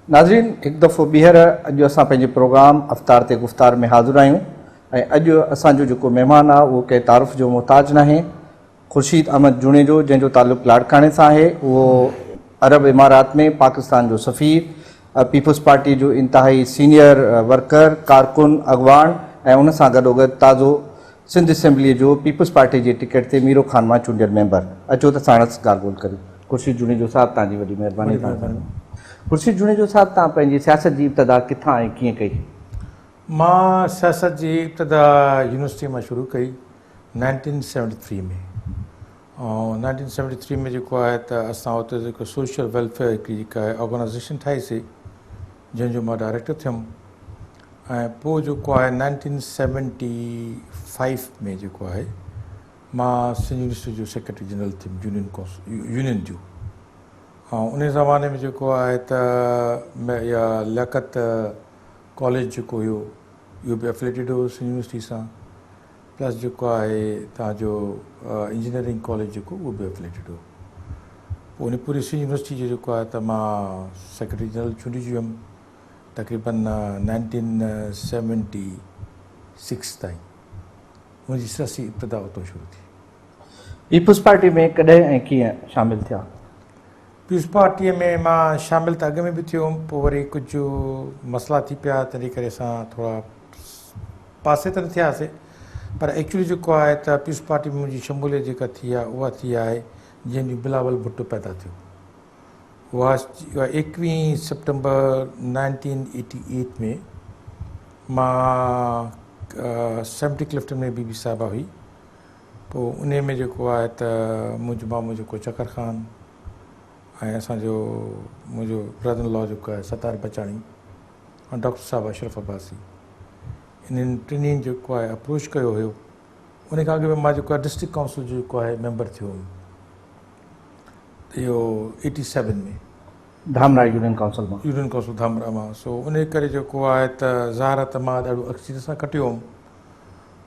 नाज़रीन, एक दफ़ो ॿीहर अॼु असां पंहिंजे प्रोग्राम अफ़्तार ते गुफ़्तार में हाज़िर आहियूं ऐं अॼु असांजो जेको महिमान आहे उहो कंहिं तारुफ़ जो मुहताज नाहे। ख़ुर्शीद अहमद जूणेजो, जंहिंजो ताल्लुक़ु लाड़काणे सां आहे, उहो अरब इमारात में पाकिस्तान जो सफ़ीर, पीपल्स पार्टी जो इंतहाई सीनियर वर्कर, कारकुन, अॻवान ऐं उन सां गॾोगॾु ताज़ो सिंध असेंबलीअ जो पीपल्स पार्टी जे टिकट ते मीरो खान मां चूंडियल मेंबर। अचो त साणस ॻाल्हि ॿोल करियूं। ख़ुर्शीद जूणेजो साहिबु, तव्हांजी वॾी महिरबानी। ख़ुर्शीद जूणेजो साहिबु, तव्हां पंहिंजी सियासत जी इब्तिदा किथां ऐं कीअं कई? मां सियासत जी इब्तिदा यूनिवर्सिटी मां शुरू कई 1973 में। ऐं 1973 में जेको आहे त असां हुते जेको सोशल वेलफेयर हिकिड़ी जेका आहे ऑर्गेनाइज़ेशन ठाहीसीं, जंहिंजो मां डायरेक्टर थियुमि। ऐं पोइ जेको आहे 1975 में जेको आहे मां सिंध यूनिवर्सिटी जो सेक्रेटरी जनरल थियुमि यूनियन जो। ऐं उन ज़माने में जेको आहे त इहा लियाकत कॉलेज जेको हुयो इहो बि एफिलेटेड हो सिंध यूनिवर्सिटी सां, प्लस जेको आहे तव्हांजो इंजीनियरिंग कॉलेज जेको उहो बि एफिलेटेड हो। पोइ उन पूरी सिंध यूनिवर्सिटी जो जेको आहे त मां सेक्रेटरी जनरल चूंडिजी वियुमि तक़रीबन 1976 ताईं। मुंहिंजी सियासी इब्तिदा उतां शुरू थी। पीपल्स पार्टी में कॾहिं ऐं कीअं शामिलु थिया? पीपल्स पार्टीअ में मां शामिलु त अॻु में बि थियो हुउमि, पोइ वरी कुझु मसइला थी पिया, तंहिं करे असां थोरा पासे त न थियासीं। पर एक्चुअली जेको आहे त पीपल्स पार्टी में मुंहिंजी शमूलियत जेका थी आहे उहा थी आहे जंहिंजी बिलावल भुट्टो पैदा थियो। उहा 21 सितंबर 1988 में मां सेम्टी क्लिफ्टन में बीबी साहिबा हुई। पोइ उन में जेको आहे त मुंहिंजो मामो जेको चकर ख़ान ऐं असांजो मुंहिंजो ब्रदर इन लॉ जेको आहे सतार बचाणी ऐं डॉक्टर साहिबु अशरफ अब्बासी, इन्हनि टिन्हिनि जेको आहे अप्रोच कयो हुयो। उन खां अॻु में मां जेको आहे डिस्ट्रिक्ट काउंसिल जो जेको आहे मेंबर थियो हुयुमि इहो 87 में धामरा यूनियन काउंसिल मां। यूनियन काउंसिल धामरा मां। सो उन करे जेको आहे त ज़ाहिर त मां ॾाढो अक्सीर सां खटियो हुउमि।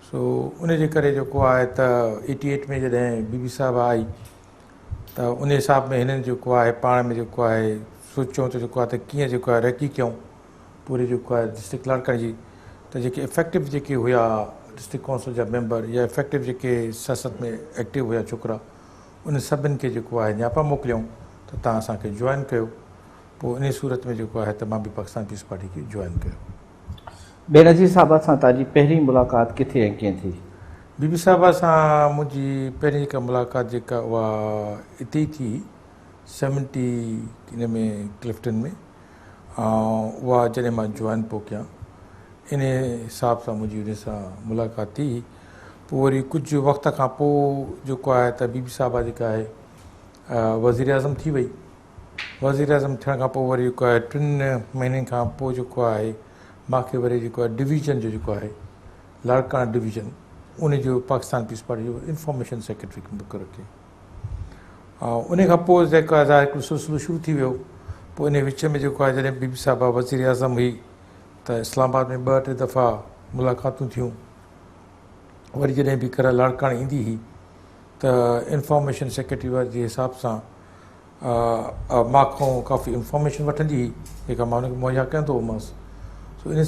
सो उन जे करे जेको आहे त 88 में जॾहिं बीबी साहिबु आई त उन हिसाब में हिननि जेको आहे पाण में जेको आहे सोचियो त जेको आहे त कीअं जेको आहे रैकी कयूं पूरी जेको आहे डिस्ट्रिक्ट लाड़काणे जी। त जेके इफेक्टिव जेके हुया डिस्ट्रिक्ट काउंसिल जा मेंबर या इफेक्टिव जेके सियासत में एक्टिव हुया छोकिरा, उन सभिनि खे जेको आहे न्यापा मोकिलियऊं त तव्हां असांखे जॉइन कयो। पोइ इन सूरत में जेको आहे त मां बि पाकिस्तान पीपल्स पार्टी खे जॉइन कयो। बेनज़ीर साहिबा सां तव्हांजी पहिरीं मुलाक़ात किथे ऐं कीअं थी? बीबी साहिबा सां मुंहिंजी पहिरीं जेका मुलाक़ात जेका उहा हिते ई थी 70 इन में क्लिफ्टन में। ऐं उहा जॾहिं मां जॉइन पोइ कयां इन हिसाब सां मुंहिंजी उन सां मुलाक़ात थी। पोइ वरी कुझु वक़्त खां पोइ जेको आहे त बीबी साहिबा जेका आहे वज़ीर आज़म थी वई। वज़ीर आज़म थियण खां पोइ वरी जेको आहे 3 महीननि खां पोइ जेको आहे मूंखे वरी जेको आहे डिवीज़न जो जेको आहे लाड़काणा डिवीज़न उन जो पाकिस्तान पीपल्स पार्टी जो इंफॉर्मेशन सेक्रेटरी मुक़ररु कयो। उन खां पोइ जेको आहे हिकिड़ो सिलसिलो शुरू थी वियो। पोइ इन विच में जेको आहे जॾहिं बीबी साहिबा वज़ीर आज़म हुई त इस्लामाबाद में 2-3 दफ़ा मुलाक़ातूं थियूं। वरी जॾहिं बि कर लाड़काणे ईंदी हुई त इंफॉर्मेशन सेक्रेटरी जे हिसाब सां मां खां काफ़ी इंफॉर्मेशन वठंदी हुई जेका मां हुनखे मुहैया कंदो हुउमि। सो इन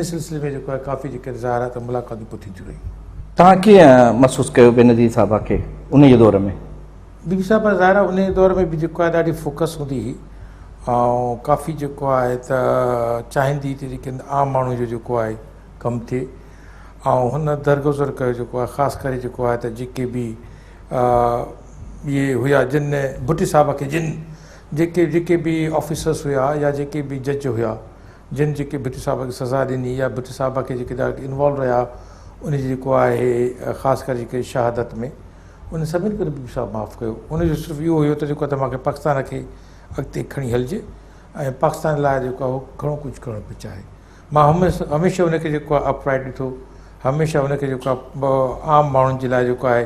सिलसिले में जेको आहे काफ़ी जेके ज़ाहिर आहे त मुलाक़ातूं पोइ थींदियूं रहियूं। तव्हां कीअं महसूसु कयो बेनज़ीर साहिबा खे उन जे दौर में? बीबी साहिबा ज़ाहिर उन दौर में बि जेको आहे ॾाढी फोकस हूंदी हुई ऐं काफ़ी जेको आहे त चाहींदी त जेके आम माण्हू जो जेको आहे कमु थिए। ऐं हुन दरगुज़र कयो जेको आहे ख़ासि करे जेको आहे त जेके बि इहे हुया जिन भुट्टी साहिब खे जेके बि ऑफिसर्स हुया या जेके बि जज हुया जिन जेके भुट्टी साहिब खे सज़ा ॾिनी या भुट्टी साहिब खे जेके ॾाढा इन्वॉल्व रहिया उन जेको आहे ख़ासि करे जेके शहादत में उन सभिनी खे बीबी साहिबु माफ़ु कयो। उनजो सिर्फ़ु इहो हुयो त जेको आहे त मूंखे पाकिस्तान खे अॻिते खणी हलिजे ऐं पाकिस्तान लाइ जेको आहे उहो घणो कुझु करणु पियो चाहे। मां हमेशह उनखे जेको आहे अपराइट ॾिठो, हमेशह उनखे जेको आहे आम माण्हुनि जे लाइ जेको आहे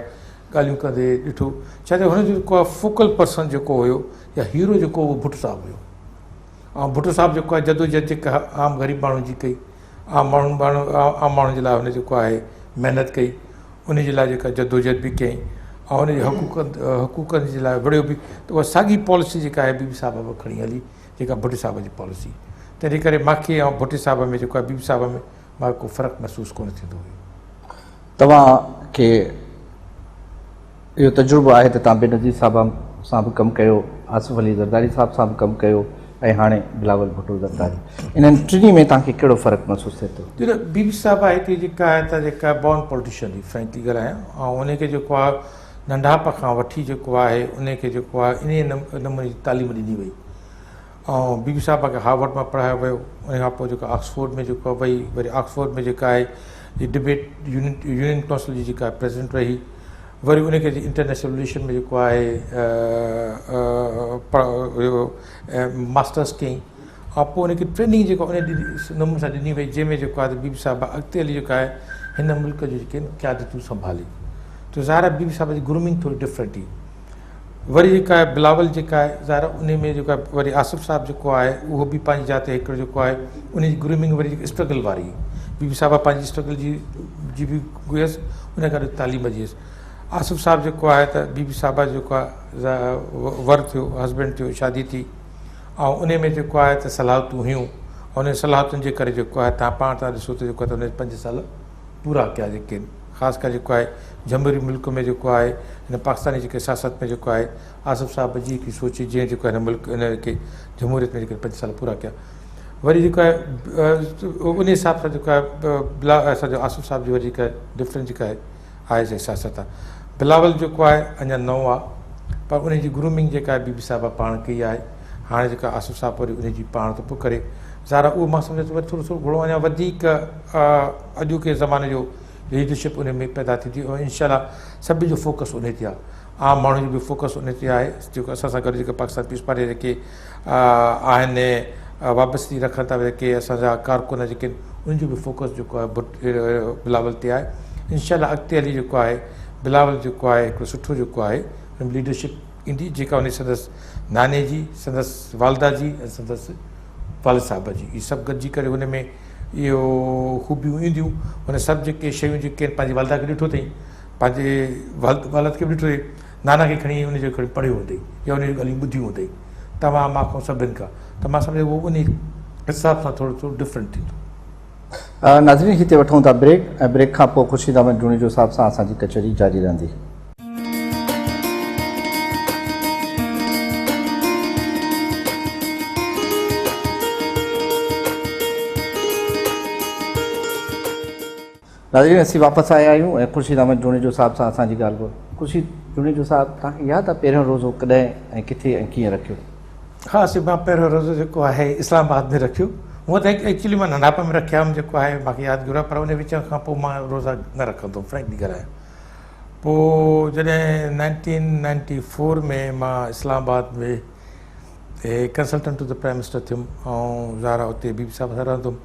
ॻाल्हियूं कंदे ॾिठो। छा त हुनजो जेको आहे फोकल पर्सन जेको हुयो या हीरो जेको उहो भुट्टो साहिबु हुयो। ऐं भुट्टो साहिबु जेको आहे जदोजहद जेका आम ग़रीब माण्हुनि जी कई, आम माण्हुनि जे लाइ हुन जेको आहे महिनत कई, उन जे लाइ जेका जदोजहद बि कयईं ऐं उनजे हक़ूक़नि जे लाइ विढ़ियो बि। त उहा साॻी पॉलिसी जेका आहे बीबी साहिबा बि खणी हली जेका भुट्टो साहिब जी पॉलिसी तंहिंजे करे मूंखे ऐं भुट्टी साहिब में जेको आहे बीबी साहिब में मां को फ़र्क़ु महसूसु कोन थींदो हुयो। तव्हांखे इहो तजुर्बो आहे त तव्हां बेनज़ीर साहिब सां बि कमु कयो, आसिफ़ अली ज़रदारी साहिब सां बि कमु कयो ऐं हाणे बिलावल भुट्टो ज़रदारी, इन्हनि टिनी में तव्हांखे कहिड़ो फ़र्क़ु महसूसु थिए थो? जो बीबी साहिब आहे हिते जेका आहे त जेका बॉर्न पॉलिटिशियन जी फ्रैंकली ॻाल्हायां, ऐं उनखे जेको आहे नंढाप खां वठी जेको आहे उनखे जेको आहे इन नमूने जी तालीम ॾिनी वई। ऐं बीबी साहिब खे हार्वर्ड मां पढ़ायो वियो, उन खां पोइ जेको ऑक्सफोर्ड में जेको आहे वई, वरी ऑक्सफोर्ड में जेका आहे डिबेट यूनियन काउंसिल जी जेका प्रेसिडेंट रही, वरी उनखे इंटरनेशनल रिलेशन में जेको आहे मास्टर्स कयईं, ऐं पोइ उनखे ट्रेनिंग जेको उन नमूने सां ॾिनी वई, जंहिंमें जेको आहे त बीबी साहिब अॻिते हली जेका आहे हिन मुल्क जूं जेके आहिनि क़यादतूं संभाली। त ज़ाहिर बीबी साहिब जी ग्रूमिंग थोरी डिफरेंट हुई। वरी जेका आहे बिलावल जेका आहे ज़ाहिर उन में जेको आहे वरी आसिफ़ साहिब जेको आहे उहो बि पंहिंजी जाते हिकिड़ो जेको आहे उनजी ग्रूमिंग वरी स्ट्रगल वारी, बीबी साहिब पंहिंजी स्ट्रगल जी बि हुयसि, उन खां तालीम जी हुयसि। आसिफ़ साहिब जेको आहे त बीबी साहिब जेको आहे वर थियो, हस्बैंड थियो, शादी थी, ऐं उन में जेको आहे त सलाहतूं हुयूं, ऐं उन सलाहतुनि जे करे जेको आहे तव्हां पाण तव्हां ॾिसो त जेको आहे त उन 5 साल पूरा कया जेके आहिनि। ख़ासि करे जेको आहे जमहूरी मुल्क में जेको आहे हिन पाकिस्तानी जेके सियासत में जेको आहे आसिफ़ साहिब जी हिकिड़ी सोच जीअं जेको आहे हिन मुल्क हिनखे जमहूरियत में जेके 5 साल पूरा कया। वरी जेको आहे उन हिसाब सां जेको आहे असांजो आसिफ़ साहिब जी वरी जेका डिफरेंट जेका आहे से सियासत आहे। बिलावल जेको आहे अञा नओं आहे, पर उनजी ग्रूमिंग जेका आहे बीबी साहिब पाण कई आहे। हाणे जेका आसिफ़ साहिब वरी उनजी पाण थो पोइ करे, ज़ाहिर उहो मां सम्झां थो वरी थोरो घणो अञा वधीक अॼोके ज़माने जो लीडरशिप उन में पैदा थी ऐं इनशाला सभिनी जो फोकस उन ते आहे, आम माण्हुनि जो बि फोकस उन ते आहे जेको असां सां गॾु जेके पाकिस्तान पीस पार्टी जेके आहिनि वाबस्ती रखनि था जेके असांजा कारकुन जेके आहिनि उनजो बि फोकस जेको आहे बिलावल ते आहे। इनशाला अॻिते हली जेको आहे बिलावल जेको आहे हिकिड़ो सुठो जेको आहे लीडरशिप ईंदी, जेका उन संदसि नाने जी, संदसि वालदा जी ऐं संदसि वालिद साहिब जी, इहे सभु गॾिजी करे हुन में इहो ख़ूबियूं ईंदियूं। हुन सभु जेके शयूं जेके आहिनि पंहिंजी वालदा खे ॾिठो अथई, पंहिंजे वालद खे बि ॾिठो अथई, नाना खे खणी उनजो खणी पढ़ियो हूंदई या उनजी ॻाल्हियूं ॿुधियूं हूंदई, तव्हां मां खां सभिनि खां, त मां सम्झो उहो उन हिसाब सां थोरो डिफरेंट थींदो। नाज़रीन हिते वठूं था ब्रेक, ऐं ब्रेक खां पोइ ख़ुर्शीद अहमद जुनेजो साहिब सां असांजी कचहरी जारी रहंदी। नाज़रीन असीं वापसि आया आहियूं ऐं ख़ुर्शीद अहमद जुनेजो साहिब सां असांजी ॻाल्हि ॿोल। ख़ुर्शीद जुनेजो साहिब, तव्हांखे यादि आहे पहिरियों रोज़ो कॾहिं ऐं किथे ऐं कीअं रखियो? हा, असीं मां पहिरियों रोज़ो जेको आहे इस्लामाबाद में रखियो। हूअं त एक्चुअली मां नंढाप में रखिया हुअमि, जेको आहे मूंखे यादगिरी आहे, पर उन विच खां पोइ मां रोज़ा न रखंदो हुउमि फ्रैंकली ॻाल्हायां। पोइ जॾहिं 1994 में मां इस्लामाबाद में consultant to the prime minister थियुमि ऐं ज़ाहिर उते बीबी साहिब सां रहंदुमि,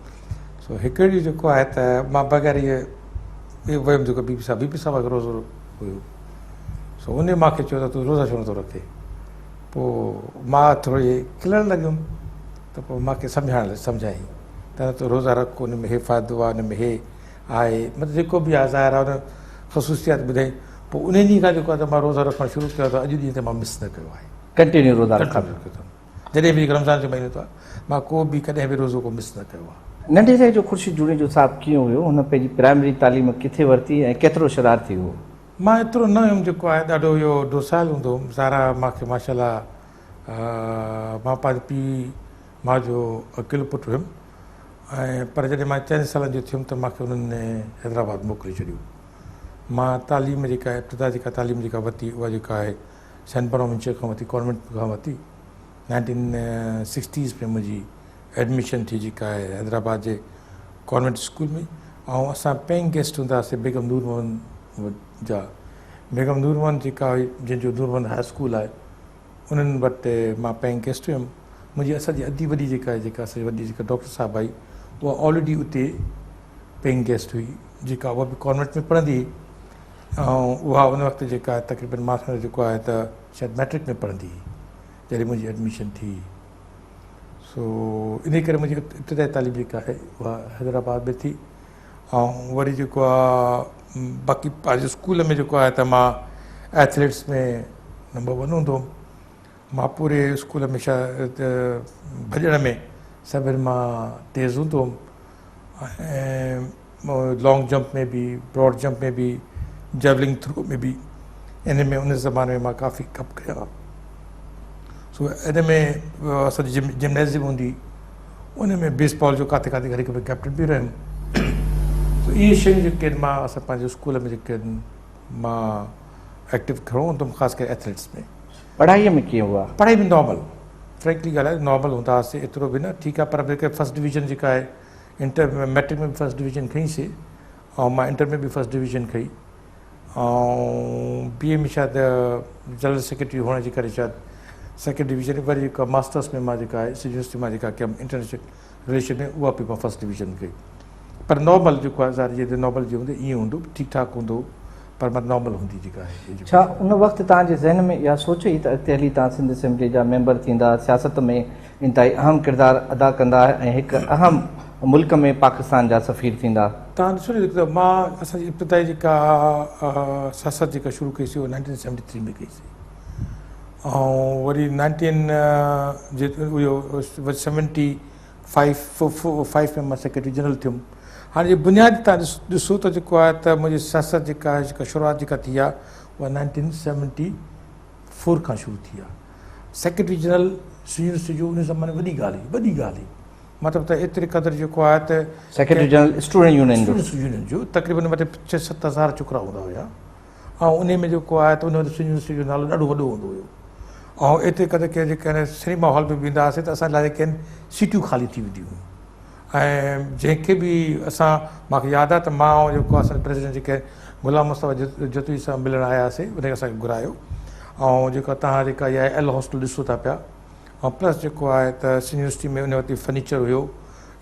सो हिकिड़ी जेको आहे त मां बग़ैर इहे वियुमि जेको बीबी साहिब खे रोज़ो हुयो, सो उन मूंखे चयो त तूं रोज़ा छो नथो रखे। पोइ मां थोरी खिलणु लॻियुमि, त पोइ मूंखे सम्झाईं त तूं रोज़ा रख, हुन में हे फ़ाइदो आहे, हुन में हे आहे, मतिलबु जेको बि आहे ज़ाहिर आहे हुन ख़ुशूसियात ॿुधाई। पोइ उन ॾींहं खां जेको आहे त मां रोज़ा रखणु शुरू कयो त अॼु ॾींहं ते मां मिस न कयो आहे, कंटिन्यू रोज़ा रखां। जॾहिं बि रमज़ान जो महीनो थियो आहे मां को बि कॾहिं बि रोज़ो को मिस न कयो आहे। नंढे साईं जो ख़ुर्शीद जुनेजो साहिब कीअं हुयो? हुन पंहिंजी प्राइमरी तालीम किथे वरिती ऐं केतिरो शरारती हुओ? मां एतिरो न हुयुमि जेको आहे ॾाढो इहो डोसाइल हूंदो हुउमि। ज़ारा मूंखे माशाल्लाह मां पंहिंजे पीउ मां जो अकेलो पुटु हुयुमि, ऐं पर जॾहिं मां 4 सालनि जो थियुमि त मूंखे उन्हनि हैदराबाद मोकिले छॾियो। मां तालीम जेका आहे इब्तिदा जेका तालीम जेका वरिती उहा जेका आहे सेंट बोनावेंचर खां वरिती, कॉन्वेंट खां वरिती। 1960s में मुंहिंजी एडमिशन थी जेका आहे हैदराबाद जे कॉन्वेंट स्कूल में, ऐं असां पेइंग गेस्ट हूंदा हुआसीं बेगम नूर मोहन जा। बेगम नूर मोहन जेका हुई, जंहिंजो नूर मोहन हाई स्कूल आहे, उन्हनि वटि मां पेइंग गेस्ट हुयुमि। मुंहिंजी असांजी अधी वॾी जेका आहे जेका असांजी वॾी जेका डॉक्टर साहिबु आई, उहा ऑलरेडी उते पेइंग गेस्ट हुई, जेका उहा बि कॉन्वेंट में पढ़ंदी हुई, ऐं उहा उन वक़्तु जेका आहे तक़रीबन मां जेको आहे त शायदि मैट्रिक में पढ़ंदी हुई जॾहिं मुंहिंजी एडमिशन थी। सो इन करे मुंहिंजी इब्तिदाई तालीम जेका आहे उहा हैदराबाद में थी। ऐं वरी जेको आहे बाक़ी पंहिंजे स्कूल में जेको आहे त मां एथलेट्स में नंबर 1 हूंदो हुउमि। मां पूरे स्कूल में भॼण में सभिनि मां तेज़ हूंदो हुउमि ऐं लॉन्ग जंप में बि ब्रॉड जंप में बि जेवलिंग थ्रो में बि इन में उन ज़माने में मां काफ़ी कप कया सो इन में असांजी जिमनेज़ियम हूंदी उन में बेसबॉल जो काथे काथे घड़ी में कैप्टन बि रहियुमि सो इहे शयूं जेके आहिनि मां असां पंहिंजे स्कूल में जेके आहिनि मां एक्टिव खणो हूंदो हुउमि ख़ासि करे एथलेट्स में पढ़ाईअ में कीअं हुआ पढ़ाई बि नॉर्मल फ्रैंकली ॻाल्हाए नॉर्मल हूंदा हुआसीं एतिरो बि न ठीकु आहे पर जेके फर्स्ट डिवीज़न जेका आहे इंटर मैट्रिक में बि फर्स्ट डिवीज़न खईंसीं ऐं मां इंटर में बि फर्स्ट डिवीज़न खई ऐं BA में शायदि जनरल सेक्रेटरी हुअण जे करे शायदि सेकेंड डिवीज़न वरी जेका मास्टर्स में मां जेका आहे यूनिवर्सिटी मां जेका कयमि इंटरनेशनल रिलेशन में उहा बि मां फर्स्ट डिवीज़न कई पर नॉर्मल जेको आहे ज़ाहिर जीअं नॉर्मल जीअं हूंदो ईअं हूंदो ठीकु ठाकु हूंदो पर मां नॉर्मल हूंदी जेका आहे छा उन वक़्तु तव्हांजे ज़हन में इहा सोच ई त अॻिते हली तव्हां सिंध असेंबली जा मेंबर थींदा सियासत में इंतिहाई अहम किरदारु अदा कंदा ऐं हिकु अहम मुल्क में पाकिस्तान जा सफ़ीर थींदा तव्हां ॾिसो न मां असांजी इब्तिदाई जेका सियासत जेका शुरू कईसीं उहा 1973 में कईसीं ऐं वरी 75 में मां सेक्रेटरी जनरल थियुमि हाणे जे बुनियादी तव्हां ॾिसो त जेको आहे त मुंहिंजी सियासत जेका आहे जेका शुरूआति जेका थी आहे उहा 1974 खां शुरू थी आहे सेक्रेटरी जनरल यूनिवर्सिटी जो उन ज़माने वॾी ॻाल्हि हुई मतिलबु त एतिरे क़दुरु जेको आहे त सेक्रेटरी जनरल स्टूडेंट यूनियन जो तक़रीबन मथे 6-7 हज़ार छोकिरा हूंदा हुया ऐं उन में जेको आहे त उन यूनिवर्सिटी जो नालो ॾाढो वॾो हूंदो हुयो ऐं एतिरे क़दुरु के जेके आहिनि सिनेमा हॉल में वेंदा हुआसीं त असां लाइ जेके आहिनि सीटियूं ख़ाली थी वेंदियूं हुयूं ऐं जंहिंखे बि असां मूंखे यादि आहे त मां जेको आहे असांजे प्रेसिडेंट जेके गुलाम मुस्तफ़ा जतुई सां मिलणु आयासीं उनखे असांखे घुरायो ऐं जेका तव्हां जेका इहा एल हॉस्टल ॾिसो था पिया ऐं प्लस जेको आहे त यूनिवर्सिटी में उन वटि फर्नीचर हुयो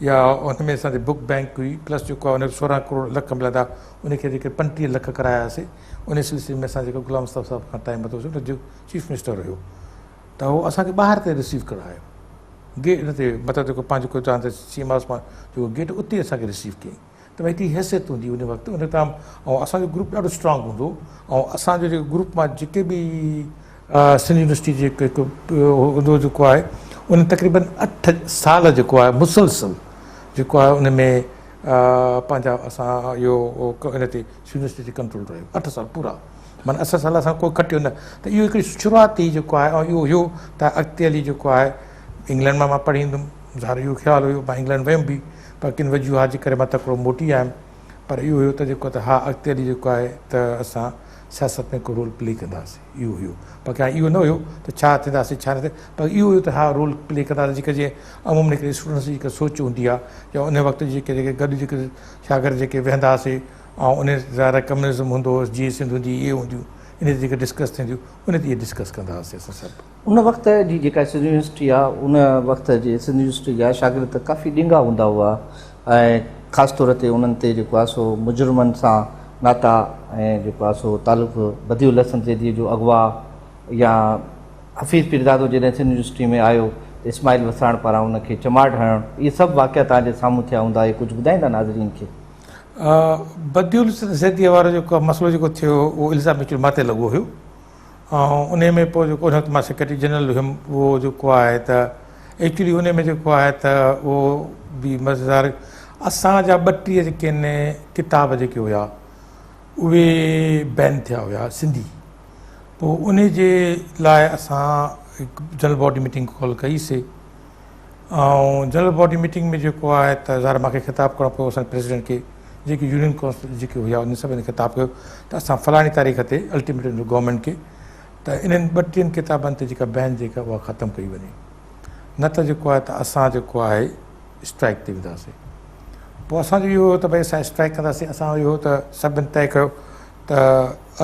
या उन में असांजी बुक बैंक हुई प्लस जेको आहे उन 16 करोड़ लख मिलंदा उनखे जेके 35 लख करायासीं उन सिलसिले में असां जेको गुलाम मुस्तफ़ा साहिब खां टाइम वरितोसीं उनजो चीफ मिनिस्टर हुयो त उहो असांखे ॿाहिरि ते रिसीव करायो गेट हिन ते मतिलबु जेको पंहिंजो कोई तव्हां सीमास मां जेको गेट उते असांखे रिसीव कयईं त भई हिकिड़ी हैसियत हूंदी उन वक़्तु उन तां ऐं असांजो ग्रुप ॾाढो स्ट्रॉन्ग हूंदो ऐं असांजो जेको ग्रुप मां जेके बि सिंध यूनिवर्सिटी जेको हिकु हूंदो जेको आहे उन तक़रीबन 8 साल जेको आहे मुसलसल जेको आहे उन में पंहिंजा असां इहो इन ते यूनिवर्सिटी ते कंट्रोल रहियो 8 साल पूरा माना 8 साल असां कोई कटियो न त इहो हिकिड़ी शुरूआती जेको आहे ऐं इहो हुयो त अॻिते हली जेको आहे इंग्लैंड मां पढ़ी ईंदुमि ज़ाहिर इहो ख़्यालु हुयो मां इंग्लैंड वियुमि बि पर किन वजूहात जे करे मां तकिड़ो मोटी आयुमि पर इहो हुयो त जेको त हा अॻिते हली जेको आहे त असां सियासत में को रोल प्ले कंदासीं इहो हुयो बाक़ी हाणे इहो न हुयो त छा थींदासीं छा न थिए पर इहो हुयो त हा रोल प्ले कंदासीं जेके जीअं अमूमन हिकिड़ी स्टूडेंट्स जी जेका सोच हूंदी आहे या उन वक़्तु जेके गॾु जेके शागिर्द जेके वेहंदा हुआसीं ऐं उन ज़ाहिर कम्युनिज़म हूंदो हुओ जीअं सिंध हूंदी इहे हूंदियूं इन ते जेके डिस्कस थींदियूं उन ते इहे डिस्कस कंदा हुआसीं असां सभु उन वक़्त जी जेका सिंध यूनिवर्सिटी आहे उन वक़्त जे सिंध यूनिवर्सिटी जा शागिर्द काफ़ी ॾींगा हूंदा हुआ ऐं ख़ासि तौर ते उन्हनि ते जेको आहे सो मुजुर्मनि सां नाता ऐं जेको आहे सो तालुक़ु बदियुल हसन ज़ैदी जो अगवा या हफ़ीज़ पीरदादो जॾहिं सिंध यूनिवर्सिटी में आयो त इस्माइल वसाण पारां उनखे चमाट हणणु इहे सभु वाक़िया तव्हांजे साम्हूं थिया हूंदा इहे कुझु ॿुधाईंदा नाज़रीन खे बदियुल ज़ैदीअ वारो जेको मसइलो जेको थियो उहो इल्ज़ाम एक्चुअली मां ते लॻो हुयो ऐं उन में पोइ जेको उन वक़्तु मां सेक्रेटरी जनरल हुयुमि उहो जेको आहे त एक्चुअली उन में जेको आहे त उहो बि मज़ेदार असांजा 32 जेके आहिनि किताब जेके हुया उहे बैन थिया हुया सिंधी पोइ उन जे लाइ असां हिकु जनरल बॉडी मीटिंग कॉल कईसीं ऐं जनरल बॉडी मीटिंग में जेको आहे त ज़ाहिर मूंखे ख़िताबु करिणो पियो असांजे प्रेसिडेंट खे जेके यूनियन काउंसिल जेके हुया उन सभिनी ख़िताबु कयो त असां फलाणी तारीख़ ते अल्टीमेटम गवर्नमेंट खे त इन्हनि 32 किताबनि ते जेका बैन जेका उहा ख़तमु कई वञे न त जेको आहे त असां जेको आहे स्ट्राइक ते वेंदासीं पोइ असांजो इहो हुयो त भई असां स्ट्राइक कंदासीं असां इहो त सभिनि तइ कयो त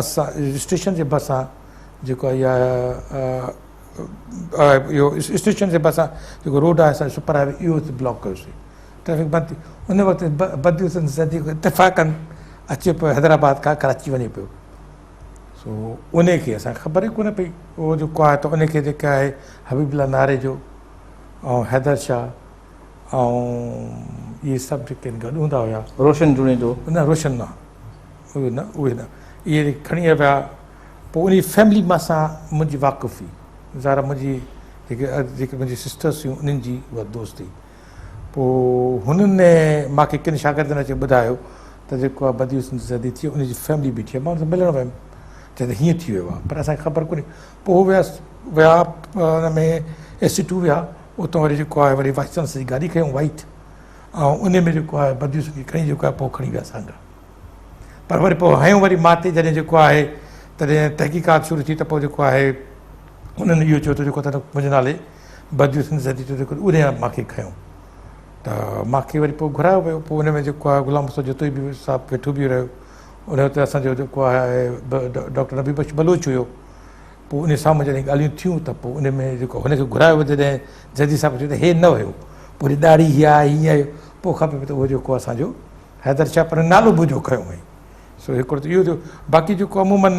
असां स्टेशन जे भरिसां जेको आहे इहो स्टेशन जे भरिसां जेको रोड आहे असांजो सुपर हाईवे इहो ब्लॉक कयोसीं ट्रैफिक बंदि थी उन वक़्तु बदियुल ज़ैदी इत्तिफ़ाक़न अचे पियो हैदराबाद खां कराची वञे पियो सो उनखे असांखे ख़बर ई कोन पई उहो जेको आहे त उनखे जेका आहे हबीबुल्ला नारे जो ऐं हैदर शाह ऐं इहे सभु जेके गॾु हूंदा हुया रोशन जुणे जो न रोशन न उहे न इहे खणी विया पोइ उन फैमिली मां सां मुंहिंजी वाक़ुफ़ी ज़ाहिर मुंहिंजी जेके मुंहिंजी सिस्टर्स हुयूं उन्हनि जी उहा दोस्ती पोइ हुननि मूंखे किन शागिर्दनि अची ॿुधायो त जेको आहे बदी हुसन ज़दी थी उनजी फैमिली बीठी आहे, मां हुन सां मिलणु वियुमि, चए त हीअं थी वियो आहे, पर असांखे ख़बर कोन्हे। पोइ विया हुन में S2 विया, उतां वरी जेको आहे वरी वाइस चांसलर जी गाॾी खयूं वाइट, ऐं उन में जेको आहे बदी हुसन खे खणी जेको आहे पोइ खणी विया असांखां। पर वरी पोइ हयूं वरी माते जॾहिं जेको आहे तॾहिं तहक़ीक़ात शुरू थी, त पोइ जेको आहे उन्हनि इहो चयो त जेको त मुंहिंजे नाले बदी हुसन ज़दी जो जेको उन मूंखे खयूं, त मूंखे वरी पोइ घुरायो वियो। पोइ उन में जेको आहे गुलाम मुस्तफ़ा जोतई बि साहब वेठो बि रहियो, उन वक़्तु असांजो जेको आहे डॉक्टर नबी बख्श बलोच हुयो। पोइ उन साम्हूं जॾहिं ॻाल्हियूं थियूं त पोइ उन में जेको हुनखे घुरायो वियो, जॾहिं जदी साहब चयो त हे न हुयो, पूरी ॾाढ़ी हीअ आहे हीअं आहे, पोइ खपे त उहो जेको असांजो हैदर शाह पर नालो बुझो खयूं हुई। सो हिकिड़ो त इहो थियो। बाक़ी जेको अमूमन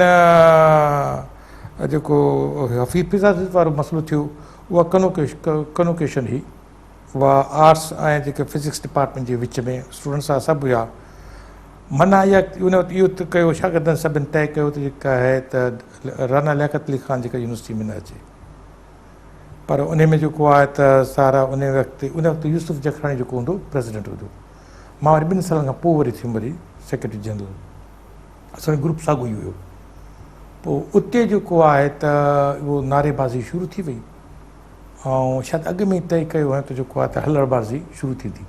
जेको हफ़ीज़ वारो मसइलो थियो, उहा कनोकेशन हुई, उहा आर्ट्स ऐं जेके फिज़िक्स डिपार्टमेंट जे विच में स्टूडेंट्स सां सभु हुआ। माना इहा उन वक़्तु इहो त कयो शागिर्दनि सभिनि तय कयो त जेका आहे त राना लियाकत अली ख़ान जेका यूनिवर्सिटी में न अचे, पर उन में जेको आहे त सारा उन वक़्तु यूसुफ जखरानी जेको हूंदो प्रेसिडेंट हूंदो। मां वरी 2 सालनि खां पोइ वरी थियुमि वरी सेक्रेटरी जनरल, असांजो ग्रुप साॻियो ई हुयो। पोइ उते जेको आहे त उहो नारेबाज़ी शुरू थी वई, ऐं शायदि अॻु में ई तय कयो हुयो त जेको आहे त हलड़बाज़ी शुरू थींदी।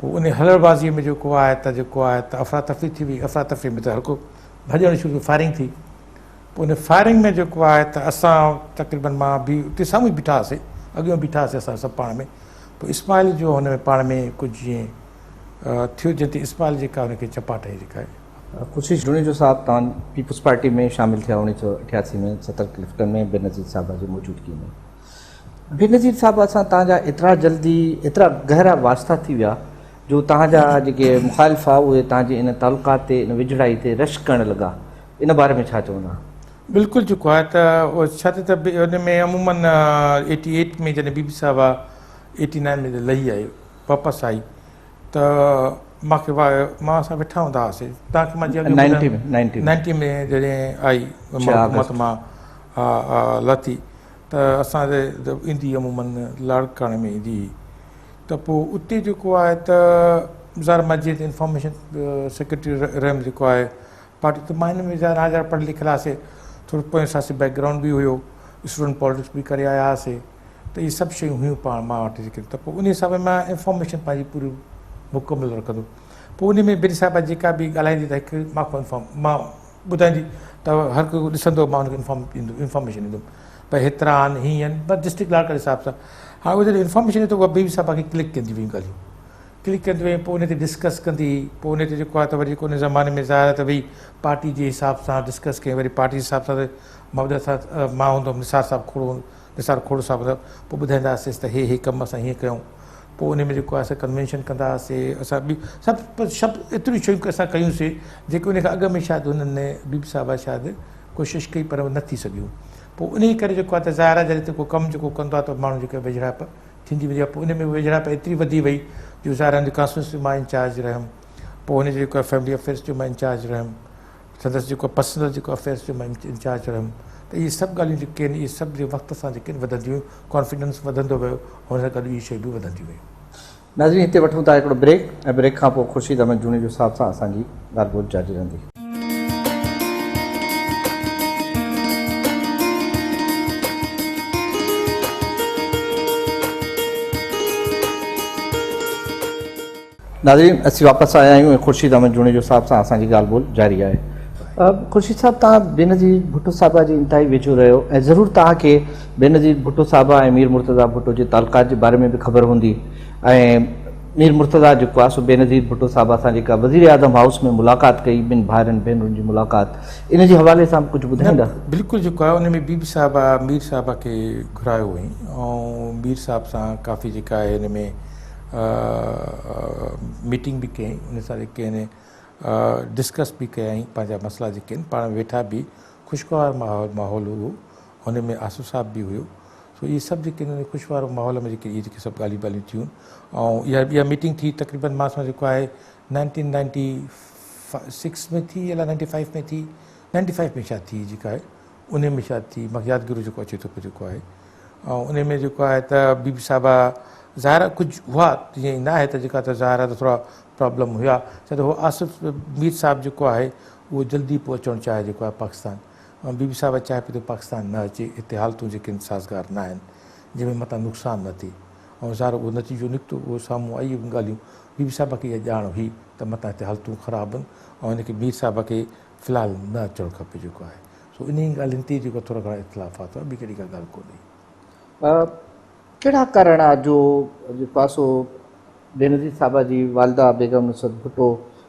पोइ उन हलड़बाज़ीअ में जेको आहे त अफ़रा तफ़री थी वई। अफ़रा तफ़री में त हर को भॼणु शुरू, फायरिंग थी। पोइ उन फायरिंग में जेको आहे त असां तक़रीबन मां बि उते साम्हूं ई बीठा हुआसीं, अॻियां बीठा हुआसीं असां सभु पाण में। पोइ इस्माइल जो हुन में पाण में कुझु जीअं थियो, जंहिं ते इस्माइल जेका हुनखे चपाट हई जेका आहे। ख़ुर्शीद जुनेजो साहब तव्हां पीपल्स पार्टी में शामिल थिया 1988 में 70 क्लिफ्टन में बेनज़ीर साहब जी मौजूदगी में। बेनज़ीर साहब सां तव्हांजा एतिरा जल्दी एतिरा गहरा वास्ता थी विया जो तव्हांजा जेके मुखालिफ़ आहे उहे तव्हांजे इन तालुकात ते इन विझड़ाई ते रश करणु लॻा, इन बारे में छा चवंदा? बिल्कुलु जेको आहे त उहो छा थियो त हुन में अमूमन 88 में जॾहिं बीबी साहिबा 89 में लही आई वापसि आई त मूंखे मां असां वेठा हूंदा हुआसीं। तव्हांखे मां जीअं 90 में जॾहिं आई हुकूमत मां लथी त असांजे ईंदी अमूमन लाड़काणे में ईंदी हुई। त पोइ उते जेको आहे त ज़ाहिर मां जीअं इंफॉर्मेशन सेक्रेटरी रहियुमि जेको आहे पार्टी, त मां हिन में ज़ाहिर हाज़िर पढ़ियल लिखियल हुआसीं, थोरो पोइ असांखे बैकग्राउंड बि हुयो, स्टूडेंट पॉलिटिक्स बि करे आया हुआसीं, त इहे सभु शयूं हुयूं पाण मां वटि जेके। त पोइ उन हिसाब मां इंफॉर्मेशन पंहिंजी पूरी मुकमिल रखंदो। पोइ उन में बिन साहिबा जेका बि ॻाल्हाईंदी त हिकु मां ॿुधाईंदी त हर को ॾिसंदो, मां हुनखे इंफॉर्मेशन ॾींदुमि भई हेतिरा आहिनि हीअं आहिनि, बसि डिस्ट्रिक्ट लाड़काणे हिसाब सां। हाणे उहो जॾहिं इंफॉर्मेशन ॾिए त उहा बीबी साहिबा खे क्लिक कंदी हुई ॻाल्हियूं, क्लिक कंदी हुई। पोइ उन ते डिस्कस कंदी, पोइ उन ते जेको आहे त वरी जेको उन ज़माने में ज़ाहिर त भई पार्टी जे हिसाब सां डिस्कस कयूं, वरी पार्टी जे हिसाब सां मां हूंदुमि, निसार खोड़ो साहब पोइ ॿुधाईंदा हुआसीं त हे कमु असां हीअं कयूं। पोइ उन में जेको आहे असां कन्वेंशन कंदा हुआसीं, असां बि सभु एतिरियूं शयूं असां कयूंसीं जेके उन खां अॻु में शायदि हुननि बीबी साहिबा शायदि कोशिशि कई पर न थी सघियूं। पोइ उन करे जेको आहे त ज़ाहिर आहे जॾहिं को कमु जेको कंदो आहे त माण्हू जेके वेझड़ाप थींदी वई आहे। पोइ उन में वेझड़ाप एतिरी वधी वई जो ज़ाहिर कॉन्स्टिट्यूंसी मां इंचार्ज रहियुमि, पोइ हुनजो जेको आहे फैमिली अफेयर्स जो मां इंचार्ज रहियुमि, संदसि जेको पर्सनल जेको अफेयर्स जो मां इंचार्ज रहियुमि। त इहे सभु ॻाल्हियूं जेके आहिनि इहे सभु जे वक़्त सां जेके आहिनि वधंदियूं हुयूं, कॉन्फिडेंस वधंदो वियो, हुन सां गॾु इहे शयूं बि वधंदियूं वियूं। नाज़रीन, हिते वठूं था हिकिड़ो ब्रेक, ऐं ब्रेक खां पोइ ख़ुर्शीद अहमद जुनेजो साहब सां असांजी ॻाल्हि ॿोल जारी रहंदी। नाज़रीन, असीं वापसि आया आहियूं ऐं ख़ुर्शीद अहमद जुनेजो साहब सां असांजी ॻाल्हि ॿोल जारी आहे। ख़ुर्शीद साहब, तव्हां बेनज़ीर भुट्टो साहिबा जी इंतिहाई वेझो रहियो ऐं ज़रूरु तव्हांखे बेनज़ीर भुट्टो साहिबा ऐं मीर मुर्तज़ा भुट्टो जे तालुकात जे बारे में बि ख़बर हूंदी। ऐं मीर मुर्तज़ा जेको आहे सो बेनज़ीर भुट्टो साहिबा सां जेका वज़ीर आज़म हाउस में मुलाक़ात कई, ॿिनि भाइरनि भेनरुनि जी मुलाक़ात, इन जे हवाले सां कुझु ॿुधाईंदा? बिल्कुलु जेको आहे उन में बीबी साहिबा मीर साहिबा खे घुरायो हुई ऐं मीर साहिब सां काफ़ी जेका आहे हिन में मीटिंग बि कयईं, उन सां जेके आहिनि डिस्कस बि कयईं पंहिंजा मसइला जेके आहिनि, पाण वेठा बि ख़ुशगवार माहौल हुओ, हुन में आसू साहब बि हुयो। सो इहे सभु जेके आहिनि ख़ुशगवार माहौल में जेके इहे जेके सभु ॻाल्हियूं ॿाल्हियूं थियूं। ऐं इहा मीटिंग थी तक़रीबन मां सां जेको आहे 1996 में थी या 95 में थी, 95 में शायदि थी जेका आहे उन में शायदि थी, मूंखे यादगिरी जेको अचे थो पियो जेको आहे ऐं उन में जेको आहे त बीबी साहिबा ज़ाहिर कुझु हुआ जीअं न आहे त जेका त ज़ाहिर आहे त थोरा प्रॉब्लम हुआ छो त उहो आसिफ़ मीर साहिबु जेको आहे उहो जल्दी पोइ अचणु चाहे जेको आहे पाकिस्तान ऐं बीबी साहिबा चाहे पई त पाकिस्तान न अचे हिते हालतूं जेके आहिनि साज़गार न आहिनि जंहिंमें मथां नुक़सानु न थिए ऐं ज़ाहिर उहो नतीजो निकितो उहो साम्हूं आई ॻाल्हियूं बीबी साहिबा खे इहा ॼाण हुई त मथां हिते हालतूं ख़राबु आहिनि ऐं हिनखे मीर साहिबा खे फ़िलहालु न अचणु खपे जेको आहे सो इन ॻाल्हियुनि ते जेको थोरा घणा इख़्तिलाफ़ात हुआ ॿी कहिड़ी का ॻाल्हि कोन्हे कहिड़ा कारण आहे जो जेको आहे सो बेनज़ीर साहिबा जी वालदा बेगम नुसरत भुट्टो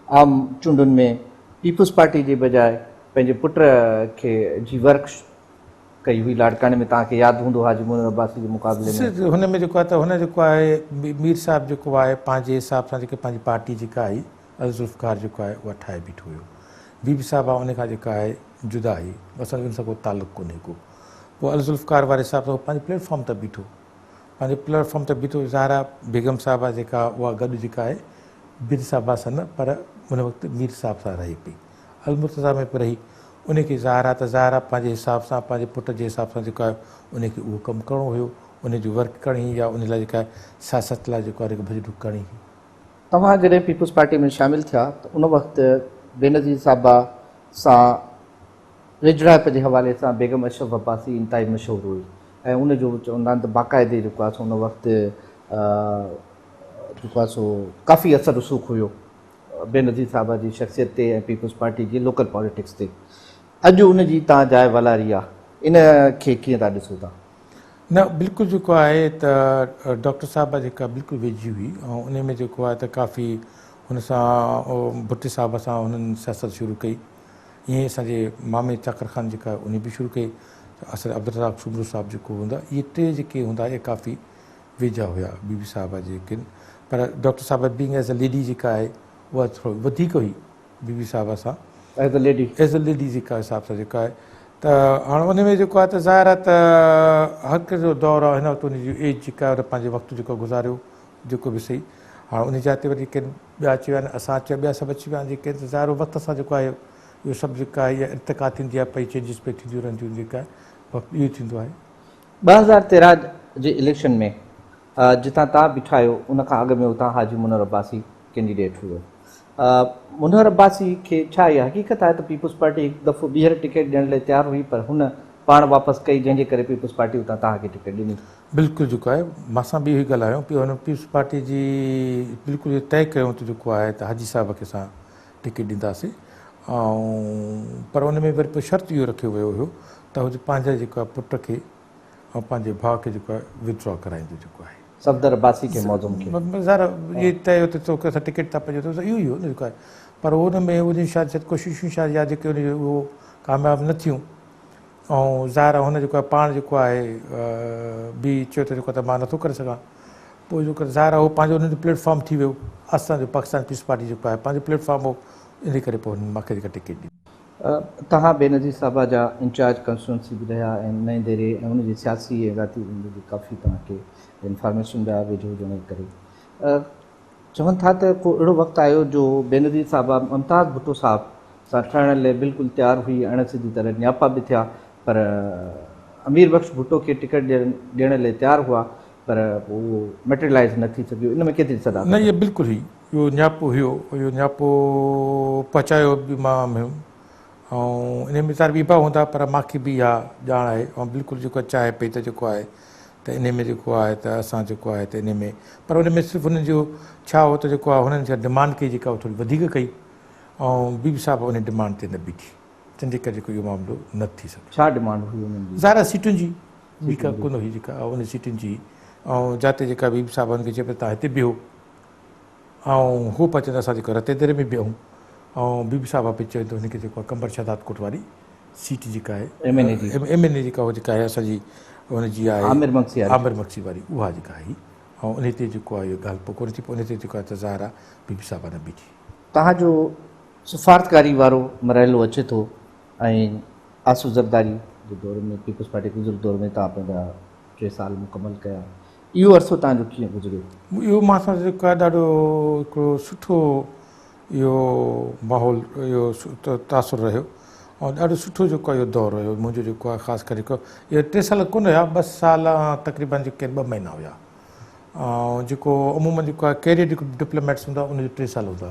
आम चूंडुनि में पीपुल्स पार्टी जे बजाए पंहिंजे पुट खे जी वर्क कई हुई लाड़काणे में तव्हांखे यादि हूंदो हाजी मोहन अब्बासी जे मुक़ाबले में हुन में जेको आहे त हुन जेको आहे मीर साहिबु जेको आहे पंहिंजे हिसाब सां जेके पंहिंजी पार्टी जेका आई अल ज़ुल्फ़कार जेको आहे उहा ठाहे बीठो हुयो बीबी साहिबा उन खां जेका आहे जुदा आई असांजो उन सां को तालुक़ु कोन्हे को पोइ अल ज़ुल्फ़कार वारे हिसाब सां पंहिंजे प्लेटफॉर्म ते बीठो पंहिंजे प्लेटफॉर्म ते बीठो ज़ाहिरा बेगम साहिबा जेका उहा गॾु जेका आहे बीर साहिबा सां न पर उन वक़्तु मीर साहिब सां रहे पई अलमुर्तज़ा में बि रही उनखे ज़ाहिरा त ज़ाहिरा पंहिंजे हिसाब सां पंहिंजे पुट जे हिसाब सां जेको आहे उनखे उहो कमु करिणो हुयो उनजी वर्क करणी या उन लाइ जेका आहे सियासत लाइ जेको आहे भॼ करणी हुई तव्हां जॾहिं पीपुल्स पार्टी में शामिलु थिया त उन वक़्तु बेनज़ीर साहिबा सां रिजड़ाइप जे हवाले सां बेगम अशरफ अब्बासी इंतिहाई मशहूरु हुई ऐं उनजो चवंदा आहिनि त बाक़ाइदे जेको आहे सो उन वक़्तु जेको आहे सो काफ़ी असरु रसूख़ हुयो बेनज़ीर साहिबा जी शख़्सियत ते ऐं पीपुल्स पार्टी जी लोकल पॉलिटिक्स ते अॼु उनजी तव्हां जाइ वलारी आहे इन खे कीअं था ॾिसो था न बिल्कुलु जेको आहे त डॉक्टर साहिबा जेका बिल्कुलु वेझी हुई ऐं उन में जेको आहे त काफ़ी हुन सां भुट्टे साहिब सां हुननि सियासत शुरू कई ईअं असांजे मामे चाकर ख़ान जेका उन बि शुरू कई असां अब्दुल रज़ाक शुमरू साहिबु जेको हूंदा इहे टे जेके हूंदा इहे काफ़ी वेझा हुया बीबी साहिबा जेके पर डॉक्टर साहिबा बीइंग एज़ अ लेडी जेका आहे उहा थोरो वधीक हुई बीबी साहिबा सां एज़ अ लेडी जेका हिसाब सां जेका आहे त हाणे उन में जेको आहे त ज़ाहिर आहे त हर कंहिं जो दौरु आहे हिन वक़्तु उनजी एज जेका आहे पंहिंजे वक़्तु जेको गुज़ारियो जेको बि सही हाणे उन जा ते वरी केरु ॿिया अची विया आहिनि असां अची विया ॿिया सभु अची विया आहिनि जेके ज़ाहिर वक़्तु सां जेको आहे इहो सभु जेका आहे इहा इर्तिका थींदी आहे पई चेंजिस पई थींदियूं रहंदियूं जेका आहे वक़्तु इहो थींदो आहे 2013 जे इलेक्शन में जितां तव्हां बीठा आहियो उनखां अॻु में उतां हाजी मुनर अब्बासी कैंडिडेट हुयो मुनर अब्बासी खे छा इहा हक़ीक़त आहे त पीपुल्स पार्टी हिकु दफ़ो ॿीहर टिकट ॾियण लाइ तयारु हुई पर हुन पाण वापसि कई जंहिंजे करे पीपुल्स पार्टी उतां तव्हांखे टिकट ॾिनी बिल्कुलु जेको आहे मां बि इहो ॻाल्हायो पियो हुन पीपुल्स पार्टी जी बिल्कुलु इहो तइ कयूं त जेको आहे त हाजी साहिब खे असां टिकट ॾींदासीं ऐं पर उन में वरी पोइ शर्त इहो रखियो वियो हुयो त हुजे पंहिंजे जेको आहे पुट खे ऐं पंहिंजे भाउ खे जेको आहे विथड्रॉ कराईंदो जेको आहे सफ़दर अब्बासी खे मौज़ूम खे ज़ाहिर इहे तइ हुते तो असां टिकट था पइजे थो इहो ई हो न जेको आहे पर हुन में उन शायदि कोशिशूं शायदि या जेके उन उहो कामयाबु न थियूं ऐं ज़ाहिर हुन जेको आहे पाण जेको आहे बि चयो त जेको आहे त मां नथो करे सघां पोइ जेको ज़ाहिर आहे उहो पंहिंजो उन जो प्लेटफॉर्म थी वियो असांजो पाकिस्तान पीपुल्स पार्टी जेको आहे पंहिंजो प्लेटफॉर्म हो इन करे पोइ हुननि मूंखे जेका टिकट ॾिनी तव्हां बेनज़ीर साहिबा जा इंचार्ज कंस्टिट्यूंसी बि रहिया ऐं नएं दहिरे ऐं उनजी सियासी ऐं ज़ाती ज़िंदगी काफ़ी तव्हांखे इंफॉर्मेशन ॿिया वेझो हुजण जे करे चवनि था त को अहिड़ो वक़्तु आयो जो बेनज़ीर साहिबा मुमताज़ भुट्टो साहिब सां ठहण लाइ बिल्कुलु तयारु हुई अण सिधी तरह नियापा बि थिया पर अमीर बख़्श भुट्टो खे टिकट ॾियण लाइ तयारु हुआ पर उहो मटेरियलाइज़ न थी सघियो इन में केतिरी सदा न इहो बिल्कुलु हुई इहो नियापो हुयो इहो नियापो पहुचायो बि मां हुयुमि ऐं इन में वीचार ॿीबा हूंदा पर मूंखे बि इहा ॼाण आहे ऐं बिल्कुलु जेको चाहे पई त जेको आहे त इन में जेको आहे त असां जेको आहे त इन में पर उन में सिर्फ़ु हुननि जो छा हो त जेको आहे हुननि जा डिमांड कई जेका थोरी वधीक कई ऐं बीबी साहिब उन डिमांड ते न बीठी तंहिंजे करे जेको इहो मामिलो न थी सघे छा डिमांड हुई हुननि जी ज़ाहिर सीटुनि जी ॿी का कोन हुई जेका उन सीटुनि जी ऐं जिते जेका बीबी साहिब हुनखे चए पियो तव्हां हिते बीहो ऐं हू पिया चवंदा असां जेको रते दरे में बीहूं ऐं बीबी साहिब पई चए त हुनखे जेको आहे कंबर शहदाद कोट वारी सीट जेका आहे MNA जेका उहा जेका आहे असांजी हुनजी आहे आमिर मक्सी वारी उहा जेका आहे ऐं उन ते जेको आहे इहो ॻाल्हि पोइ कोन थी पोइ उन ते जेको आहे त ज़ाहिर आहे बीबी साहिब न बीठी तव्हांजो सिफ़ारतकारी वारो मरहलो अचे थो ऐं आसू ज़रदारी जे दौर में पीपुल्स पार्टी गुज़िरियल दौर में तव्हां पंहिंजा 3 साल मुकमल कया इहो अरसो तव्हांजो कीअं गुज़रियो इहो मां सां जेको आहे ॾाढो हिकिड़ो सुठो इहो माहौल इहो तासुर रहियो ऐं ॾाढो सुठो जेको इहो दौरु हुयो मुंहिंजो जेको आहे ख़ासि करे इहे 3 साल कोन हुया, 2 साल तक़रीबन जेके 2 महीना हुया। ऐं जेको अमूमन जेको आहे कैरियर जेको डिप्लोमेट्स हूंदा उनजो 3 साल हूंदा,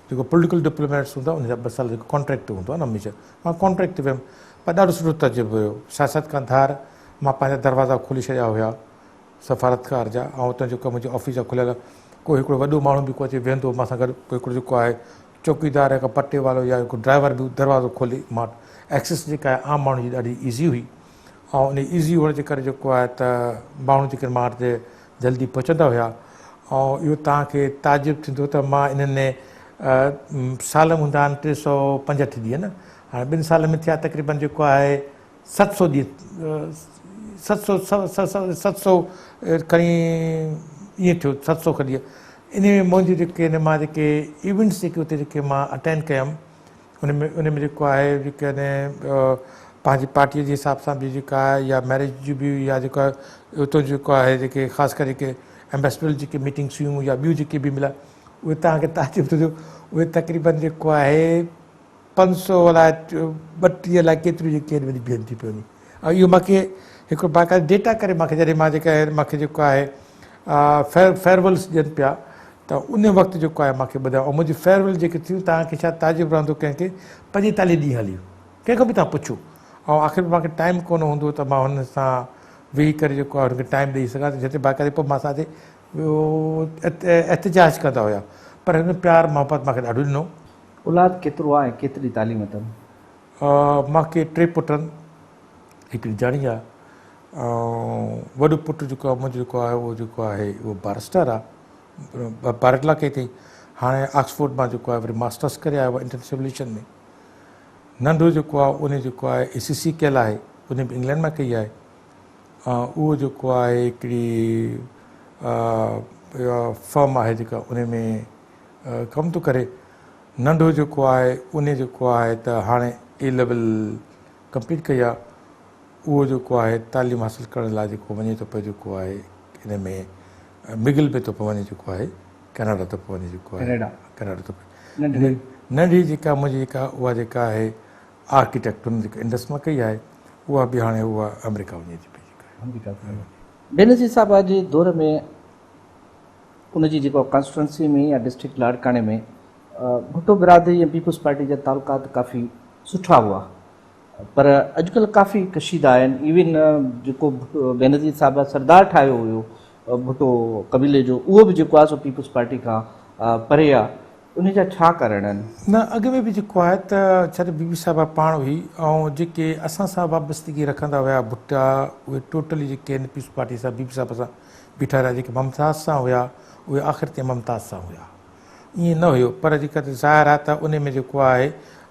जेको पॉलिटिकल डिप्लोमेट्स हूंदा उनजा 2 साल जेको कॉन्ट्रैक्ट हूंदो आहे न हमेशह। मां कॉन्ट्रैक्ट ते वियुमि, पर ॾाढो सुठो तजुर्बो हुयो। सियासत खां धार मां पंहिंजा दरवाज़ा खोले छॾिया हुया सफ़ारतकार जा, ऐं उतां जेको मुंहिंजो ऑफिस जा खुलियल, कोई हिकिड़ो वॾो माण्हू बि को अची वेहंदो मूंसां गॾु, कोई हिकिड़ो जेको आहे चौकीदार या पटे वारो या हिकु ड्राइवर बि दरवाज़ो खोले, मां एक्सेस जेका आहे आम माण्हू जी ॾाढी ईज़ी हुई। ऐं उन ईज़ी हुअण जे करे जेको आहे त माण्हू जेके मां वटि जल्दी पहुचंदा हुया। ऐं इहो तव्हांखे ताजुब थींदो त मां इन्हनि साल हूंदा आहिनि 365 ॾींहं न, हाणे 2 साल में थिया तक़रीबन जेको आहे 700 ॾींहं, 700 खणी ईअं थियो 700 खणी इन में मुंहिंजी जेके मां जेके इवेंट्स जेके उते जेके मां अटेंड कयमि उन में जेको आहे जेके पंहिंजी पार्टीअ जे हिसाब सां बि जेका आहे या मैरिज जी बि या जेको आहे उतां जेको आहे जेके ख़ासि करे जेके एम्बेसडर जेके मीटिंग्स हुयूं या ॿियूं जेके बि मिला उहे तव्हांखे ताजुब थींदो, उहे तक़रीबन जेको आहे 500 अलाए 32 अलाए केतिरियूं जेके आहिनि वञी बीहनि थी पवनि। ऐं इहो मूंखे हिकिड़ो बाक़ाइदा डेटा करे मूंखे जॾहिं मां जेका आहे मूंखे जेको आहे फेयरवेल्स ॾियनि पिया त उन वक़्तु जेको आहे मूंखे ॿुधायो। ऐं मुंहिंजी फेयरवेल जेके थियूं तव्हांखे छा ताजुब रहंदो, कंहिंखे 45 ॾींहं हलियूं, कंहिंखां बि तव्हां पुछो। ऐं आख़िर मूंखे टाइम कोन हूंदो त मां हुन सां वेही करे जेको आहे हुनखे टाइम ॾेई सघां, जिते बाक़ाइदे पोइ मां साथे एहतिजाज कंदा हुया, पर हिन प्यार मोहबत मूंखे ॾाढो ॾिनो। औलाद केतिरो आहे, केतिरी तालीम अथनि? मूंखे 3 पुट आहिनि, हिकिड़ी जाणी आहे। ऐं वॾो पुटु जेको आहे मुंहिंजो जेको आहे उहो बारिस्टर आहे, बारटला कई अथई, हाणे ऑक्सफोर्ड मां जेको आहे वरी मास्टर्स करे आयो आहे इंटरनेशनल रिलेशन में। नंढो जेको आहे उन जेको आहे ACC कयल आहे, उन बि इंग्लैंड में कई आहे। उहो जेको आहे हिकिड़ी फर्म आहे जेका उन में कमु थो करे। नंढो जेको आहे उन जेको आहे त हाणे A लेवल कंप्लीट कई आहे, उहो जेको आहे तालीम हासिलु करण लाइ जेको वञे थो पियो जेको आहे इन में मिगिल में थो पियो वञे, जेको आहे कैनेडा थो पियो वञे, जेको आहे कैनेडा थो पियो। नंढी जेका मुंहिंजी जेका उहा जेका आहे आर्किटेक्ट हुन जेका इंडस मां कई आहे, उहा बि हाणे उहा अमेरिका वञे थी पई। बेनज़ीर साहब जे दौर में उनजी जेको कॉन्स्टिट्यूंसी में या डिस्ट्रिक्ट लाड़काने में भुट्टो बिरादरी ऐं पीपल्स पार्टी जा तालुकात काफ़ी सुठा हुआ, पर अॼुकल्ह काफ़ी कशीदा आहिनि। इवन जेको बेनज़ीर साहब सरदार ठाहियो हुयो भुट्टो कबीले जो, उहो बि जेको आहे सो पीपल्स पार्टी खां परे आहे, उन जा छा कारण आहिनि? न, अॻु में बि जेको आहे त छा बीबी साहिबा पाण हुई, ऐं जेके असां सां वाबस्तगी रखंदा हुया भुट्टा, उहे टोटली जेके आहिनि पीपल्स पार्टी सां बीबी साहिब सां बीठा रहिया। जेके मुमताज़ सां हुया उहे आख़िर ते मुमताज़ सां हुया, ईअं न हुयो। पर जेका ज़ाहिर आहे त उन में जेको आहे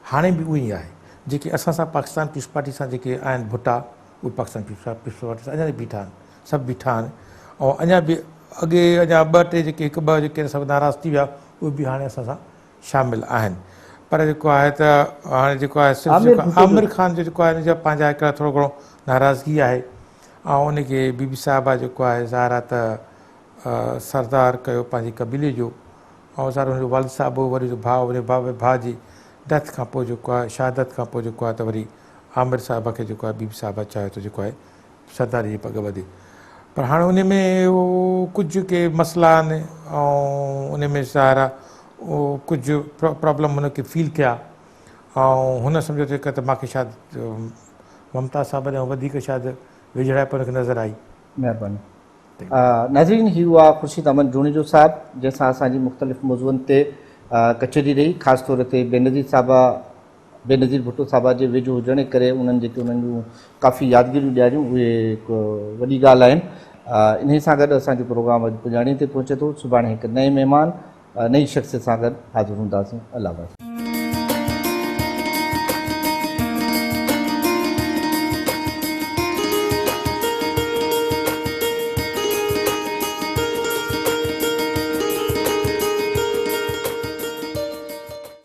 हाणे बि उहो ई आहे। जेके असां सां पाकिस्तान पीपल्स पार्टी सां जेके आहिनि भुट्टा, उहे पाकिस्तान पीपल्स पार्टी सां अञा बि बीठा आहिनि, सभु बीठा आहिनि। ऐं अञा बि अॻे अञा 2-3 जेके 1-2 जेके सभु नाराज़ थी विया, उहे बि हाणे असां सां शामिलु आहिनि। पर जेको आहे त हाणे जेको आहे सिर्फ़ु आमिर ख़ान जो जेको आहे हिन जा पंहिंजा हिकिड़ा थोरो घणो नाराज़गी आहे। ऐं उनखे बीबी साहिबा जेको आहे ज़ाहिर आहे त सरदार कयो पंहिंजे कबीले जो, ऐं ज़ाहिर हुनजो वालिद साहिबु वरी जो भाउ, वरी भाउ जी डेथ खां पोइ जेको आहे शहादत खां पोइ जेको आहे त वरी आमिर साहिब खे जेको आहे बीबी साहिबा चाहे त जेको आहे सरदारी जी पग वधे। पर हाणे उन में उहो कुझु के मसइला आहिनि, ऐं उन में ज़ाहिर आहे उहो कुझु प्रॉब्लम हुनखे फील कया, ऐं हुन सम्झो त मूंखे शायदि ममता साहिब ॾांहुं वधीक शायदि विझड़ाइप हुनखे नज़र आई। महिरबानी। नाज़रीन, ही हुआ ख़ुर्शीद अहमद जुणेजो साहिबु, जंहिंसां असांजी मुख़्तलिफ़ मौज़ूअनि ते कचहरी रही। ख़ासि तौर ते बेनज़ीर भुट्टो साहिबा जे वेझो हुजण जे करे उन्हनि जेके उन्हनि जूं काफ़ी यादगिरियूं ॾियारियूं, उहे हिकु वॾी ॻाल्हि आहिनि। इन सां गॾु असांजो प्रोग्राम अॼु पुॼाणे ते पहुचे थो। सुभाणे हिकु नए महिमान नई शख़्सियत सां गॾु हाज़िर हूंदासीं। अल्लाह हाफ़िज़।